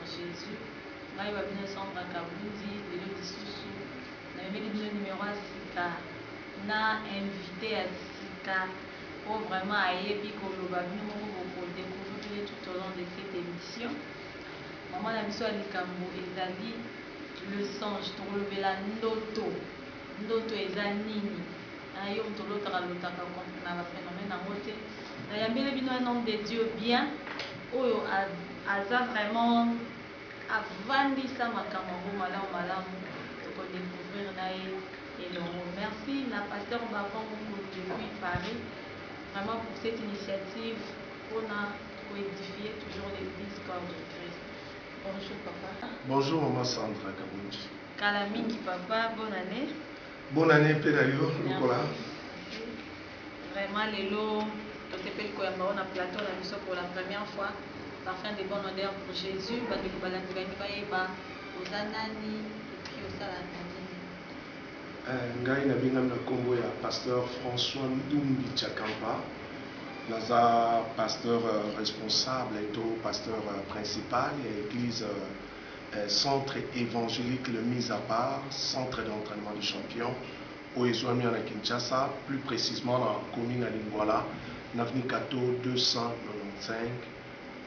Jésus. Moi, je vais ensemble à Kabundi, le Dissoussou. Nous avons mis le numéro à Sika. Nous avons invité à Sika pour vraiment aller puis qu'on va découvrir tout au long de cette émission. Maman, la mission à Likambo, Ezali, le songe, tu relever la Ndoto. Ndoto Ezanini. Ayo, tu l'autre à l'autre, on a fait phénomène en côté. Il y a bien un homme de Dieu bien. Oh, Aza vraiment. Avant ça, ma camarade, malam, pour découvrir et le remercie la pasteur Bafon depuis Paris, vraiment pour cette initiative pour édifier toujours l'église corps de Christ. Bonjour papa. Bonjour maman Sandra Kabunji. Kalamingi papa, bonne année. Bonne année Pédario, Nicolas. Vraiment, les lots, on a plateau la mission pour la première fois. Parfum de bonne odeur pour Jésus, parce que vous allez aux anani et puis aux salatani. Ngai na bingam na Congo ya pasteur François Ndumbi Tchakampa, naza pasteur responsable et pasteur principal et église centre évangélique le mis à part, centre d'entraînement du champion au Ezouami à Kinshasa, plus précisément dans la commune à Lingwala, Navni Kato 295.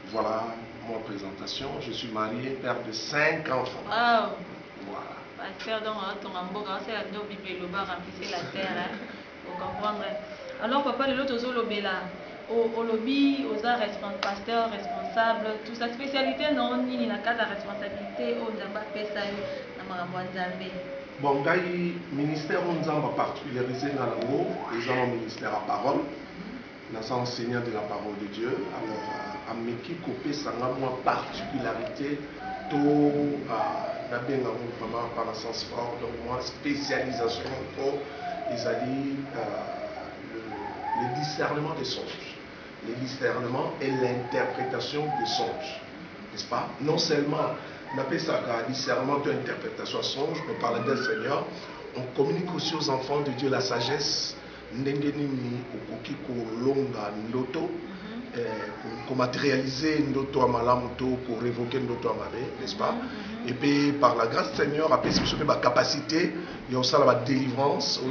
Voilà ma présentation. Je suis marié, père de 5 enfants. Wow. Voilà. Pasteur, donc, ton amboka, c'est la Bible, le bar remplissez la terre, pour comprendre. Alors, papa, le lot lobela, au lobby, aux pasteur, responsable, toute sa spécialité, non, ni la carte de responsabilité, au Nzamba Pesayo, dans Maramouanzambe. Bon, le ministère Nzamba particularisé dans le mot, ils ont un ministère à parole. Nous sommes enseignants de la parole de Dieu. Alors, à Meki Kopé, ça a une particularité, tout vraiment par le sens fort, donc moi, spécialisation pour le discernement des songes. Le discernement et l'interprétation des songes. N'est-ce pas? Non seulement, on appelle ça discernement et interprétation des songes, mais par le Seigneur, on communique aussi aux enfants de Dieu la sagesse. Ndengeni okoki kolonga ndoto pour matérialiser ndoto amalamuto pour révoquer ndoto amabe, n'est-ce pas? Et puis par la grâce du Seigneur après c'est ma capacité il y a aussi la délivrance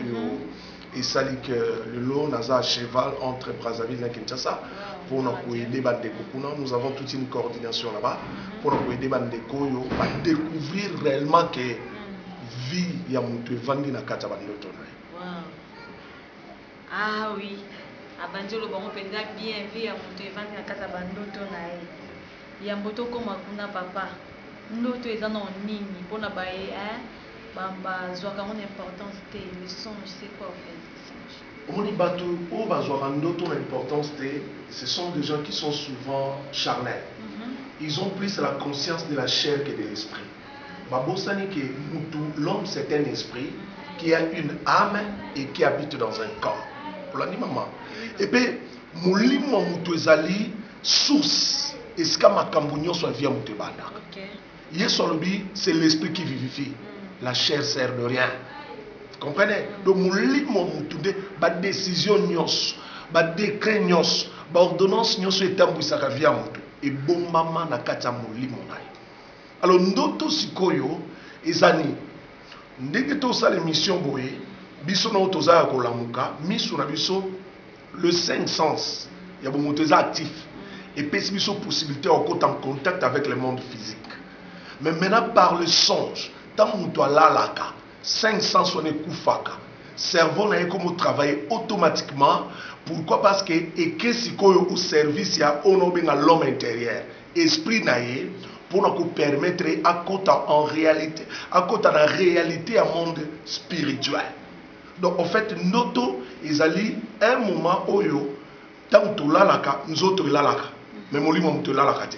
et ça dit que le lot naza à cheval entre Brazzaville et Kinshasa pour nous aider nous avons toute une coordination là-bas pour nous aider bandeko à découvrir réellement que vie ya mutu vandi na kata bandoto na. Ah oui, Abanjolo Bango Penda bien vu à monter vendre la casa bandoto nae. Yamboto comme kuna papa. Ndoto ezana nini pona bae bamba zwaka mon importance té le songe c'est quoi en fait? On dit bateau au bazwaka ndoto l'importance té ce sont des gens qui sont souvent charnels. Ils ont plus la conscience de la chair que de l'esprit. Babosani que l'homme c'est un esprit qui a une âme et qui habite dans un corps. Et puis, Moulimo Moutouezali, source, et ce que ma cambouignon soit via Moutebana. C'est l'esprit qui vivifie. La chair sert de rien. Vous comprenez? Donc, Moulimo Moutoude, ma décision nyos, ma décret nyos, ma ordonnance nyos est tambouissaka via Moutou. Et bon maman na katia Moulimo naï. Alors, Ndoto Sikoyo, Ezani, ndenge to sa l'émission boye. Biso na otoza ya kolamuka miso na biso le 5 sens ya bomotoza actif et puis biso possibilité en contact avec le monde physique mais maintenant par le songe tant muto lalaka 5 sens on kufaka cerveau na comme travailler automatiquement pourquoi parce que ekesi koyo au service ya onobenga l'homme intérieur esprit na ye pour nous permettre à côté en réalité à côté la réalité à monde spirituel. Donc en fait, noto ezali un moment oyo tant to lalaka nzoto lalaka mais molimo mto lalaka te.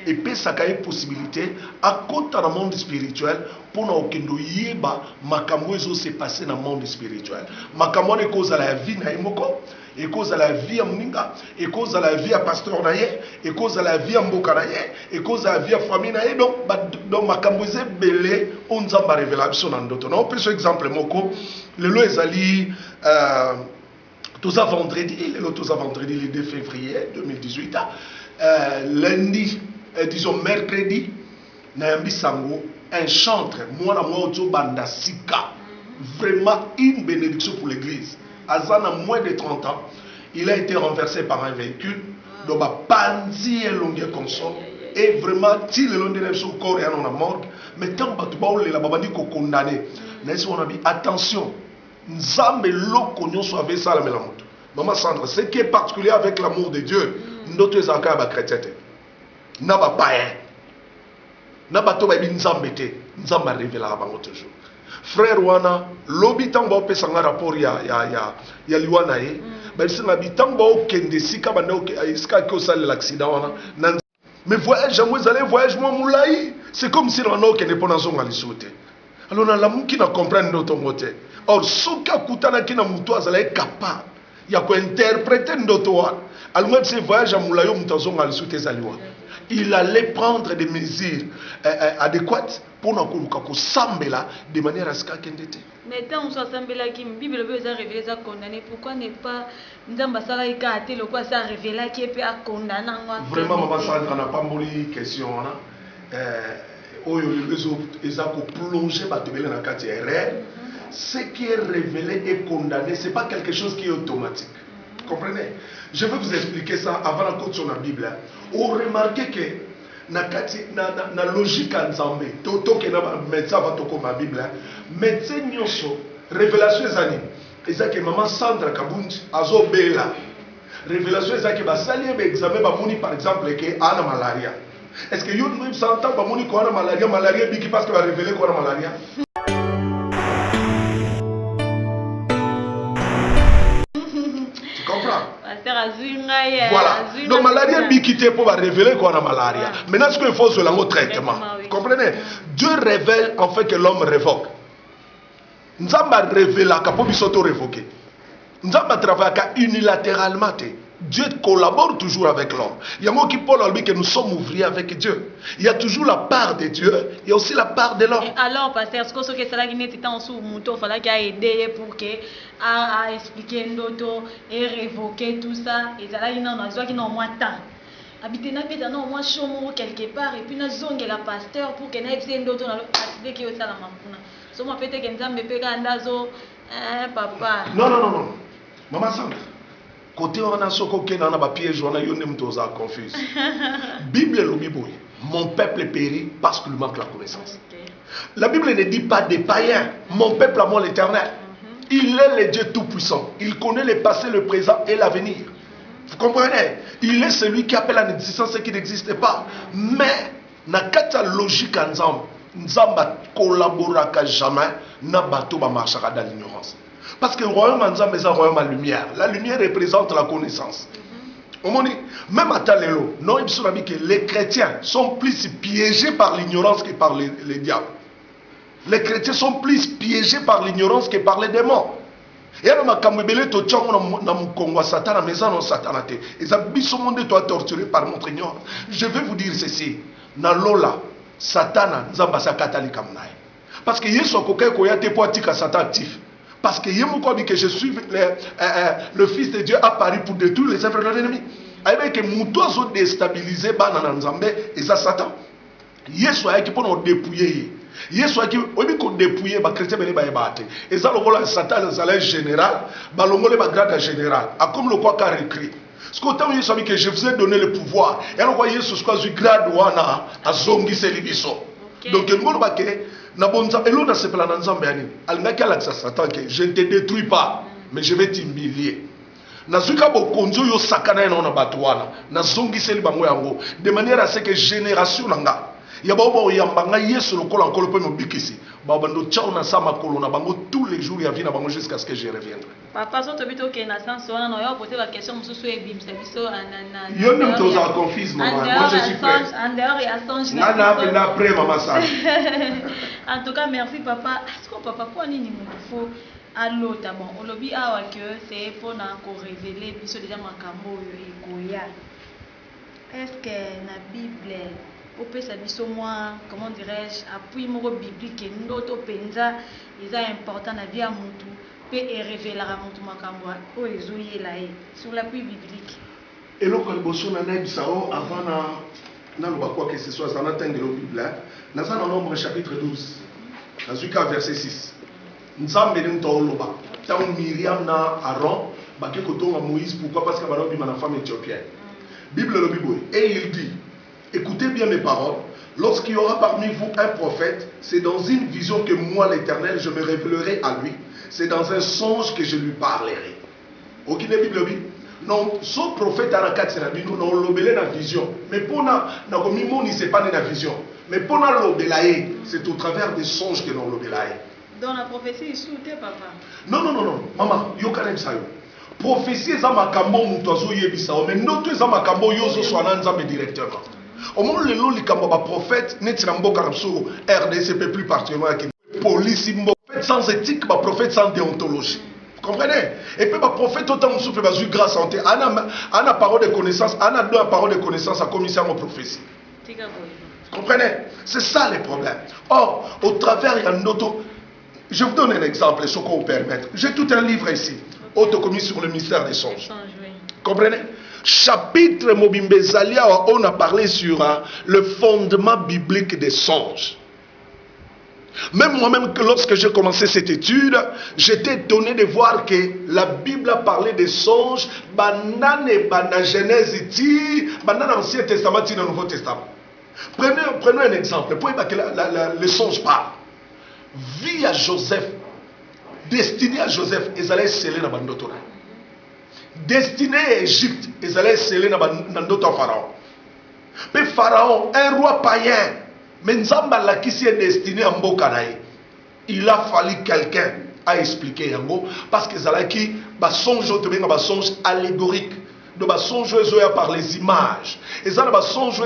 Et puis ça a une possibilité à côté dans le monde spirituel pour nous okendo yeba makambo ezo se passer dans le monde spirituel. Makambo ne cause la vie na imoko et cause la vie à muninga et cause la vie à pasteur naye et cause la vie à mboka naye et cause la vie à famille naye donc makambo ze belé on zamba révélation dans d'autres. On peut par exemple moko le lo ezali tous à vendredi le 2 février 2018 lundi disons mercredi Nayambi Sango, un chantre, moi la moi banda sika. Vraiment une bénédiction pour l'église. Azana moins de 30 ans, il a été renversé par un véhicule. Donc pandi et longue console. Et vraiment, si le long de son corps est en morgue, mais tant que tu vas la babandi ko condamné. Attention, Nzambe loko nyonso avec ça la melamoto. Maman Sandra, ce qui est particulier avec l'amour de Dieu, notre zakka ba chrétien. Na ba païen. Na ba to ba bi Nzambe te. Nzambe révèle la bango toujours. Frère wana, lobi tango pe sanga rapport ya liwana e. Ba singa bi tango kende sika banda iska ko sale l'accident wana. Mais voyage, vous allez voyage moi moulaï. C'est comme si on a kende pona zonga lisouté. Alors na lamu qui na comprendre notre moté. Or soka kutana ki na muto azala capable ya ko interpréter notre wa. Alors ce voyage moulaï mutazonga lisouté zaliwa. Il allait prendre des mesures adéquates pour nous sambela de manière à ce qu'il y ait. Mais tant que sambela qui Bible a révélé ça condamné, pourquoi n'est pas Nzambasala et Kate le quoi ça révélé qui est à condamner? Vraiment, maman Sandra n'a pas mouru question. Ils ont plongé dans la carte RR. Ce qui est révélé et condamné, ce n'est pas quelque chose qui est automatique. Comprenez? Je vais vous expliquer ça avant la côte sur la Bible. Vous remarquez que na logique en Zambé, toto que na médecin va toquer ma Bible, médecin nyoso révélation zani. Et ça que maman Sandra Kabundi azo bela. Révélation ça que ba sali examen ba moni par exemple que ana malaria. Est-ce que yo nous s'entend ba moni ko ana malaria biki parce que va révéler ko ana malaria? Voilà. Donc, maladie est quittée pour révéler qu'on a malaria. Maintenant, ce qu'il faut, c'est le traitement. Comprenez? Dieu révèle en fait que l'homme révoque. Nous avons révélé que nous sommes révoqués. Nous avons travaillé unilatéralement. Dieu collabore toujours avec l'homme. Il y a un mot qui parle que nous sommes ouvriers avec Dieu. Il y a toujours la part de Dieu, il y a aussi la part de l'homme. Alors, pasteur, ce que cela qui n'était en sous mouton, il fallait qu'il ait aidé pour que à expliquer d'autres et révoquer tout ça. Et ça là, il n'en a besoin qu'il n'en moins temps. Habiter n'a pas non moins chaud quelque part et puis n'a zongue la pasteur pour que n'a pas d'autres dans le qui est ça la mapuna. So moi peut-être que nous me andazo papa. Non. Maman Sandra. Côté on a soko ke na ba piège on a yone mtoza confuse. Bible le Bible. Mon peuple périt parce qu'il manque la connaissance. La Bible ne dit pas des païens. Mon peuple a moi l'Éternel. Il est le Dieu tout-puissant. Il connaît le passé, le présent et l'avenir. Vous comprenez? Il est celui qui appelle à l'existence ce qui n'existe pas. Mais, na kata logique ensemble, Nzamba collaborera jamais, na bateau ba marchera dans l'ignorance. Parce que le royaume Nzamba est un royaume à lumière. La lumière représente la connaissance. Même à Talélo, non, il se dit que les chrétiens sont plus piégés par l'ignorance que par les diables. Les chrétiens sont plus piégés par l'ignorance que par les démons. Et alors, je vais vous dire ceci. Dans Lola, Satan, parce que Yesu a Satan actif. Parce que je suis le Fils de Dieu apparu pour détruire les œuvres de l'ennemi. Avec que Moutois ont déstabilisé Bananzambe et ça Satan. Yesu a été pour nous dépouiller. Yesu a été pour dépouiller les chrétiens. Et ça, le Satan est général, le grade général. Comme le quoi car écrit. Ce que vous que je vous ai donné le pouvoir. Et alors, Yesu a eu grade à Zongi Selibiso. Donc, je ne te détruis pas, mais je vais t'humilier. De manière à ce que génération tous les jours jusqu'à ce que je reviendrai. Papa, si tu as une sens, on a posé la question, je suis confuse, maman. Moi, je suis prêt. En tout cas, merci, papa. Est-ce que papa, pour nous, il faut à l'autre, bon, on l'a dit que c'est pour nous révéler, puis c'est déjà ma cambo et est-ce que la Bible, au peut s'habiller moins, comment dirais-je, appui mon biblique, nous autres penza, ils sont importants dans la vie à mon tout. Et révéler à mon tout sur l'appui biblique. Et le Kalboso n'a pas avant quoi que ce soit, ça n'atteint de la Bible. Dans un nombre chapitre 12, dans le verset 6. Nzambe n'toloba. Tant Myriam na Aaron, baké kotonga Moïse, pourquoi? Parce que balobi ma femme éthiopienne. Bible le Bible. Et il dit, écoutez bien mes paroles. Lorsqu'il y aura parmi vous un prophète, c'est dans une vision que moi l'Éternel, je me révélerai à lui. C'est dans un songe que je lui parlerai. Ok, la Bible dit. Non, son prophète a la non l'obélé la vision. Mais pour na komimoni c'est pas la vision. Mais pour na l'obélaé, c'est au travers des songes que l'on l'obélaé. Dans la prophétie, il souhaitait papa. Non, maman, yo quand même ça yo. Prophétie za makambo mutozo yebisa, mais noto za makambo yozo swana nzambe directement. Au moment le likambo ba prophète neti na mboka ramso RDCP plus particulièrement qui police prophète sans éthique, ba prophète sans déontologie. Vous comprenez? Et puis, le prophète, autant on souffle, il grâce en terre. On a parole de connaissance, on a deux paroles de connaissance à commissaire en prophétie. Vous comprenez? C'est ça le problème. Or, au travers, il y a un autre. Je vous donne un exemple, ce qu'on vous permettre. J'ai tout un livre ici, autocommis sur le mystère des songes. Vous comprenez? Chapitre Mobimbezalia, on a parlé sur le fondement biblique des songes. Même moi-même, lorsque j'ai commencé cette étude, j'étais étonné de voir que la Bible a parlé des songes, banane et banane Genèse, banane Ancien Testament et Nouveau Testament. Prenons un exemple. Pour que le songe parle. Vie à Joseph, destinée à Joseph, ils allaient sceller dans Bandoto. Destinée à Égypte, ils allaient sceller dans Bandoto Pharaon. Mais Pharaon, un roi païen, mais Nzamba Lakisi est destiné à Mbokanaï. Il a fallu quelqu'un à expliquer Yango parce que Zalaki ba songe allégorique. De ba songe par les images. Et ça ba songe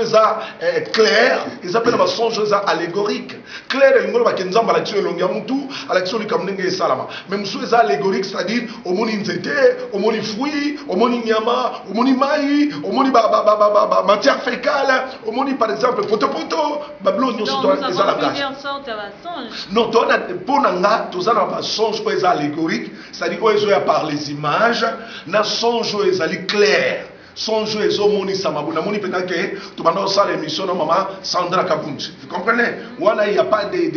clair, ils appellent ba songe allégorique. Clair et ngolo ba kenzamba la tue longia mutu, ala tue likamnenge salama. Même sous allégorique, c'est-à-dire au moni nzete, au moni fruit, au moni nyama, au moni mai, au moni matière fécale, au moni par exemple poto bablo nyoso to les langage. Non, to na ponanga, to za na ba songe allégorique, c'est-à-dire ozo par les images, na songe clair. Songe et omoni samabuna moni peut-être que tu vas dans l'émission de maman Sandra Kabunchi. Vous comprenez? Il n'y a pas des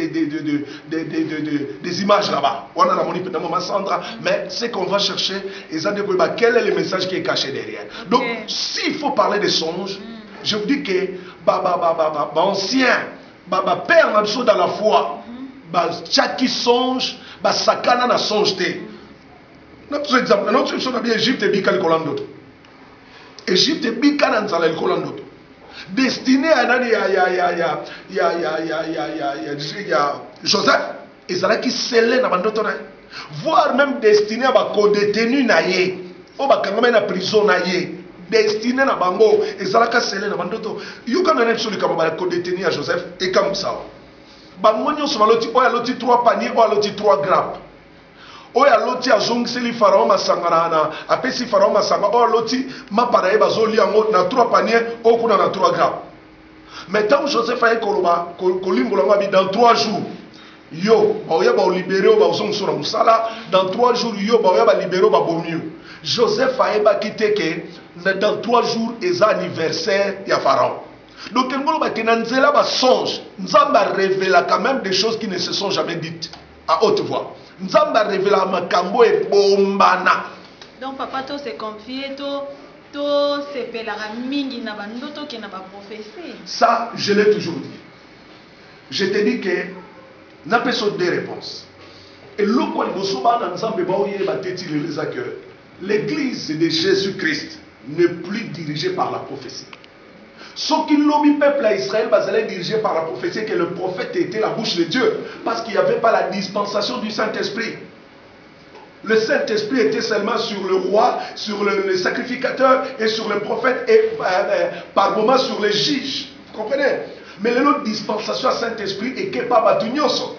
images là-bas. On a la moni peut-être maman Sandra, mais ce qu'on va chercher, quel est le message qui est caché derrière. Donc, s'il faut parler de songes, je vous dis que ancien, père n'a dans la foi, chaque songe, sakana na songe te. Notre exemple, notre solution est Égypte et Bikal Kolando. Égypte et Bikal Kolando. Destiné à Joseph, ils allaient qui sceller dans Bandoto. Voire même destiné à co-détenu naïe, ou à la prison naïe. Destiné à Bango, ils allaient qui sceller dans Bandoto. You can donner sur le Kababa co-détenu à Joseph et comme ça. Bangonio sur l'autre 3 paniers ou à l'autre 3 grappes. Oya loti azongiseli Pharaon masangana apesi Pharaon masanga o loti maparaye bazoli yango na 3 paniers okuna na 3 grappes. Mais tant Joseph a koloba kolimbola ngabi dans 3 jours yo baoya ba libérer ba zongiso na musala dans 3 jours yo baoya ba libérer ba bomiu. Joseph a eba kité que dans 3 jours est anniversaire ya Pharaon. Donc ngolo ba kenanzela ba songe nzamba révéla quand même des choses qui ne se sont jamais dites à haute voix. Nzamba révéla makambo et bombana. Donc papa to se confier to se pelara mingi na bandoto qui na ba prophétie. Ça je l'ai toujours dit. Je te dis que n'a pas deux réponses. Et le quoi il bosso ba na nzambe ba oye ba teti le que l'église de Jésus-Christ n'est plus dirigée par la prophétie. Ce qui l'homme peuple à Israël allait dirigé par la prophétie que le prophète était la bouche de Dieu parce qu'il n'y avait pas la dispensation du Saint-Esprit. Le Saint-Esprit était seulement sur le roi, sur le sacrificateur et sur le prophète et par moments sur les juges. Vous comprenez? Mais l'autre dispensation à Saint-Esprit est que pas batunyoso.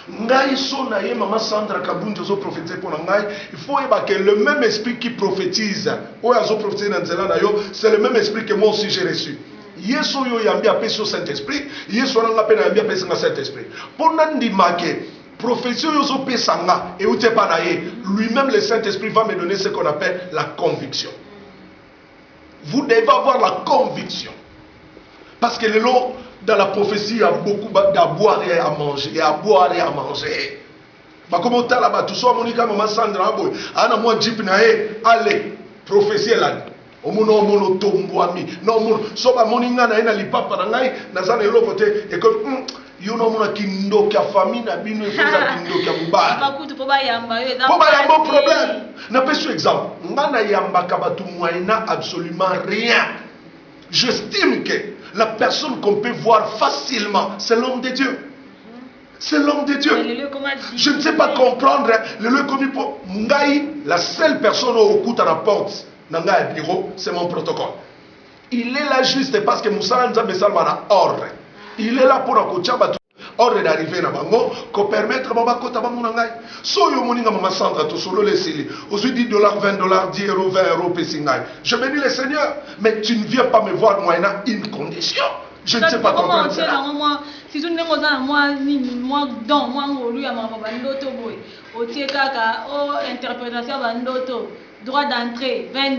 Ngai so na ye maman Sandra Kabunto zo prophétiser pour ngai, il faut que le même esprit qui prophétise, ou azo prophétiser dans zela na yo, c'est le même esprit que moi aussi j'ai reçu. Yeso yo yambi apé sur Saint-Esprit, yeso na pena yambi apé sur Saint-Esprit. Pour nandi marqué prophétie yo zo pesanga et outé pa na ye, lui-même le Saint-Esprit va me donner ce qu'on appelle la conviction. Vous devez avoir la conviction. Parce que le lot, dans la prophétie, il y a beaucoup à boire et à manger. Et à boire et à manger. Bah, comment t'as là-bas? Tout ça, Monica, maman Sandra, boy. Anna, moi, Jeep, nae, allez, prophétie là. Omono mono tombwami. Non, mono. Soba moninga na ina lipapa na ngai. Nazana elo vote. Et comme, yono mona kindo kia famille na bino et fosa kindo kia mubara. Poba yamba problème. Na pesu exemple. Ngana yamba kabatu moina absolument rien. J'estime que la personne qu'on peut voir facilement, c'est l'homme de Dieu. C'est l'homme de Dieu. Je ne sais pas comprendre. Le lieu comme il faut. Ngai, la seule personne au coup à la porte, Nanga bureau, c'est mon protocole. Il est là juste parce que Moussa Nzambe Salmana ordre. Il est là pour accompagner ordre d'arriver na bango, qu'on permettre baba kota bango nangai. So yo moninga mama Sandra to solo laissez-les. Aujourd'hui $10, $20, 10 euros, 20 euros pesingai. Je bénis le Seigneur, mais tu ne viens pas me voir moi na une condition. Je ne sais pas comprendre cela. Si tu ne m'as pas moi dans moi lui à ma bandoto boy. Au kaka interprétation bandoto. Droit d'entrée, $20.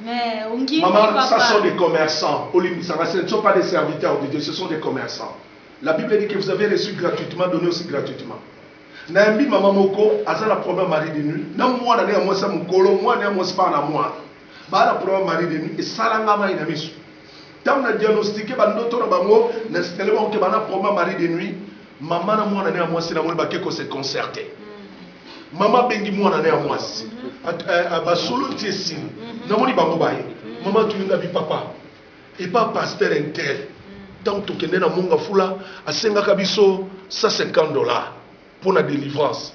Mais on dit maman, ça sont des commerçants. Ce ne sont pas des serviteurs de Dieu, ce sont des commerçants. La Bible dit que vous avez reçu gratuitement, donné aussi gratuitement. Nambi maman moko, aza la première mari de nuit. Na moi na moi ça mukolo, moi na moi pas na moi. Ba la première mari de nuit et salanga ma ina misu. Tant na diagnostiqué bandoto na bango, na tellement que bana première mari de nuit, maman na moi na moi c'est na moi ba ko se concerter. Maman bengi moi na moi si. Ba solo tiesi. Na moni bango baye. Maman tu nga bi papa. Et pas pasteur intel. Donc tu kende na monga fula asenga kabiso $150 pour la délivrance.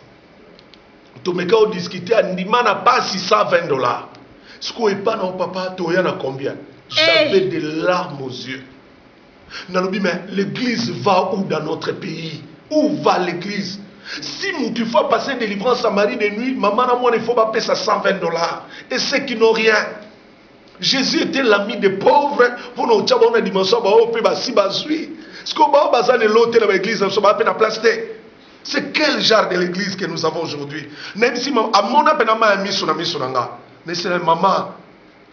Tu me quand discuter andima na pas $620. Ce qu'on est pas non papa tu y en a combien? J'avais des larmes aux yeux. Nalobi mais l'église va où dans notre pays? Où va l'église? Si tu fais passer délivrance à Marie de nuit, maman à moi il faut pas payer ça $120. Et ceux qui n'ont rien. Jésus était l'ami des pauvres. Pour nous dire on a dimension on peut si basui. Ce qu'on va baser l'autre dans l'église, on va pas place. C'est quel genre de l'église que nous avons aujourd'hui? Même si à mon appel à mis sur la mission mais c'est maman,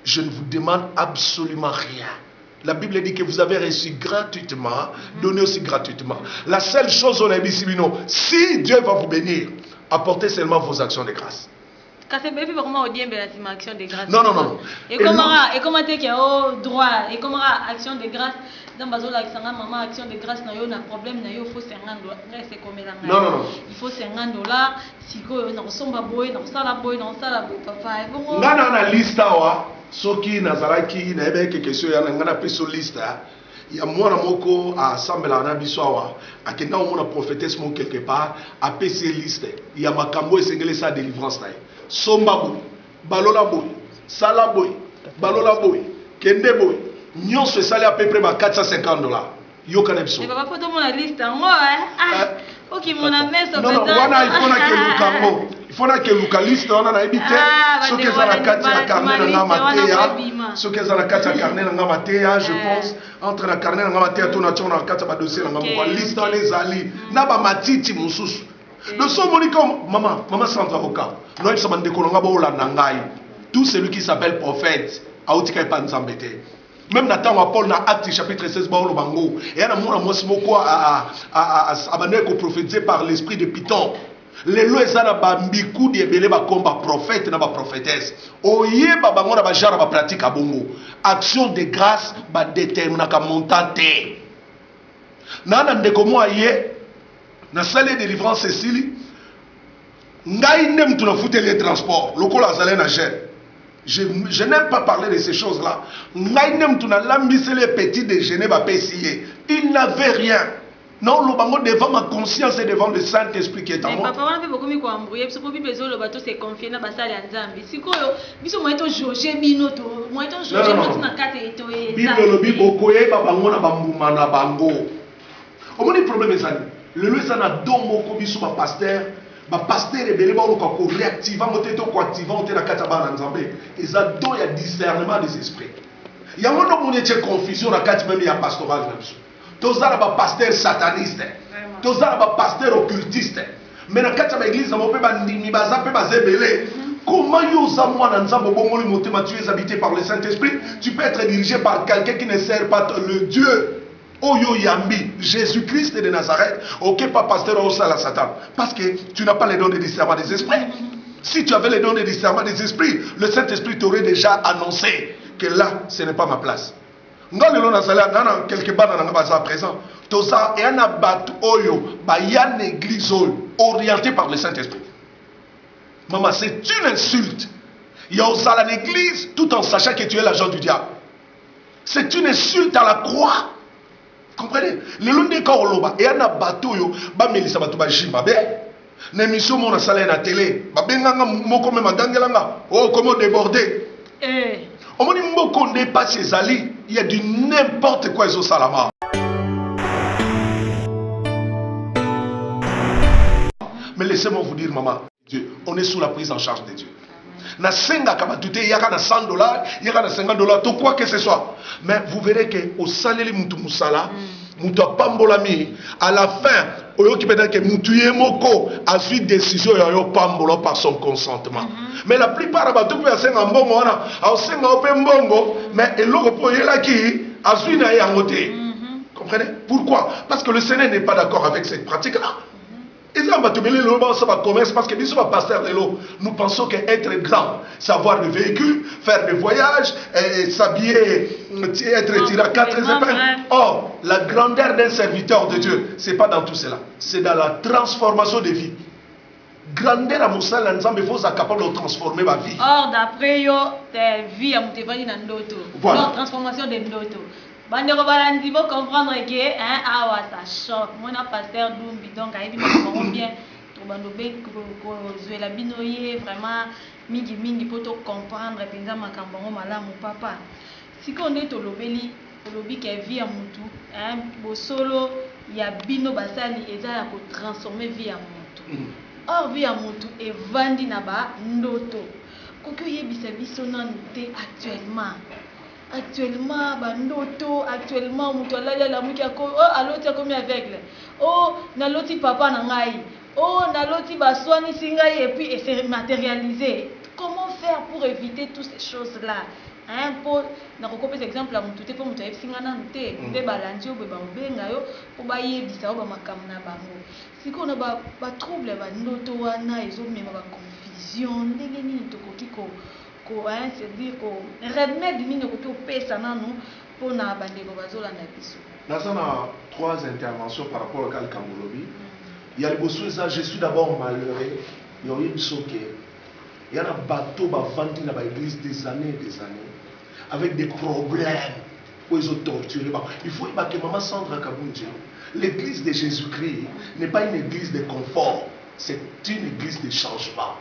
je ne vous demande absolument rien. La Bible dit que vous avez reçu gratuitement, donné aussi gratuitement. La seule chose on a dit si Dieu va vous bénir, apportez seulement vos actions de grâce. Non, non, non. Et comment tu as droit? Et comment action de grâce? Dans maman action de grâce, il y a un problème, il faut $50. Non, non, non. Il faut $50. Si on a boy, papa. Non, non, liste. Ce qui nazaraki na ebe quelque chose ya ngana peso liste ya mwana moko asambela na biswawa akenda omona prophétesse mo quelque part a pc liste ya makambo esengele sa délivrance na somba boy balola boy sala boy balola boy kende boy nyonso esali à peu près $450 yokana biso. Mais papa faut tout mon liste moi OK mon ami ça non wana il faut na ke lukango il faut na ke lukaliste wana na ebité ce que ça la kati ya carnet na matéya ce que ça la kati ya carnet na matéya je pense entre la carnet na matéya to na tona kati ba dossier na ngamo liste les ali na ba matiti mususu le son monika maman Sandra Oka no ça bande ko ngabo la ngai tout celui qui s'appelle prophète autika pa nzambete. Même Nathan Paul dans Acte chapitre 16 bango et ana mona mwasi moko a bande ko prophétiser par l'esprit de Python. Les lois ezana ba mbiku de belé ba komba prophète na ba prophétesse. Oyeba bango na ba jara ba pratique a bongo. Action de grâce ba déterminer ka montant. Nana ndeko mo aye na salle de délivrance Cécile. Ngai nem tu na fouter les transports. Lokola azalé na gère. Je n'aime pas parler de ces choses-là. Il n'avait rien. Non, le bango devant ma conscience et devant le Saint-Esprit qui est en moi. Papa, on a beaucoup mieux embrouillé. Parce que le bateau s'est confié dans la salle à Nzambi. Si quoi, biso moi étant Jogé Minoto, moi étant Jogé Minoto na kate etoé. Bible le Bible okoye ba bango na bambuma na bango. Au moins le problème est ça. Le lieu ça na domo ko biso ba pasteur. Ba pasteur ebele ba ko réactivant moteto ko activant te na kata ba Nzambe. Eza do ya discernement des esprits. Ya ngono moni che confusion na kati même ya pastoral na biso. Tozala ba pasteur sataniste. Tozala ba pasteur occultiste. Mais na kati ba église na mo pe ba ndimi baza pe ba zebele. Comment tu es habité par le Saint-Esprit? Tu peux être dirigé par quelqu'un qui ne sert pas le Dieu. Oyo Yambi, Jésus-Christ de Nazareth. Ok, pas pasteur au la Satan. Parce que tu n'as pas les dons de discernement des esprits. Si tu avais les dons de discernement des esprits, le Saint-Esprit t'aurait déjà annoncé que là, ce n'est pas ma place. Quelque part dans présent. Tosa et un abat oyo, bayan église orientée par le Saint-Esprit. Maman, c'est une insulte. Il y a aussi à l'église tout en sachant que tu es l'agent du diable. C'est une insulte à la croix. Comprenez? Le long des corps loba et un abato yo, ba melisa batu ba jima be. N'émission mon a salé na télé. Ba benganga moko me magangelanga. Oh comment déborder. On m'a dit moko ne pas ses alliés. Il y a du n'importe quoi au salama. Mais laissez-moi vous dire, maman, Dieu, on est sous la prise en charge de Dieu. Na senga kabatute yaka na $100, yaka na $50, tout quoi que ce soit. Mais vous verrez que au saleli mutu musala, mutu pambolami, à la fin, oyo ki peut-être que mutu yemoko a suivi décision yo pambola par son consentement. Mais la plupart ba tout peut senga mbongo wana, a senga ope mbongo, mais eloko po yela ki a suivi na yangote. Comprenez? Pourquoi? Parce que le Seigneur n'est pas d'accord avec cette pratique-là. Et là, parce que nous pensons qu'être grand, savoir le véhicule, faire des voyages, s'habiller, être tiré à 4 épingles. Or, la grandeur d'un serviteur de Dieu, ce n'est pas dans tout cela. C'est dans la transformation des vies. Grandeur à Moussa Lanzambe, il faut être capable de transformer ma vie. Or, d'après yo, tes vies à Moutevani Nandoto. Voilà. Transformation des Ndoto. Bandero balandi vous comprendre que awa ça choque mon pasteur Dumbi donc ayi bino bien to bando be ko zuela binoye vraiment mingi poto comprendre penza makambo malamu papa siko nde to lobeli lobi ke vie ya mutu bosolo ya bino basali eza ya ko transformer vie ya mutu or vie ya mutu evandi na ba ndoto kokyo yebisa biso nanu te actuellement bandoto actuellement mutu alali la muki ako oh aloti akomi aveugle oh naloti papa na ngai oh naloti baswani singai et puis se matérialiser. Comment faire pour éviter toutes ces choses là pour na kokopesa exemple la mutu te po mutu efinga na nte mbe balandi obe ba mbenga yo po ba yebisa ba makambo na bango siko na ba trouble ba ndoto wana ezomema ba confusion ndenge nini tokoki c'est-à-dire que remède nini koki opesa nanu pour na bandeko bazolanda biso. Nazana 3 interventions par rapport au cas Kambolobi. Il y a le besoin ça, je suis d'abord malheureux. Il y a eu il y a un bateau qui va vendre dans l'église des années avec des problèmes où ils ont torturé. Il faut que maman Sandra Kabunji, l'église de Jésus-Christ n'est pas une église de confort, c'est une église de changement.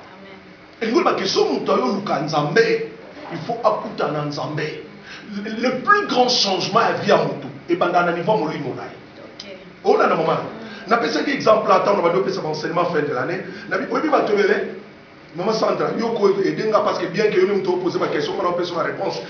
Et nous, il faut appuyer dans Nzambe. Le plus grand changement est via Moutou. Et dans le niveau de Moulimonaï. Oh là, maman. Je vais vous exemple là, on va donner cet enseignement fin de l'année. Maman Sandra, parce que bien que nous posé ma question, on a la réponse.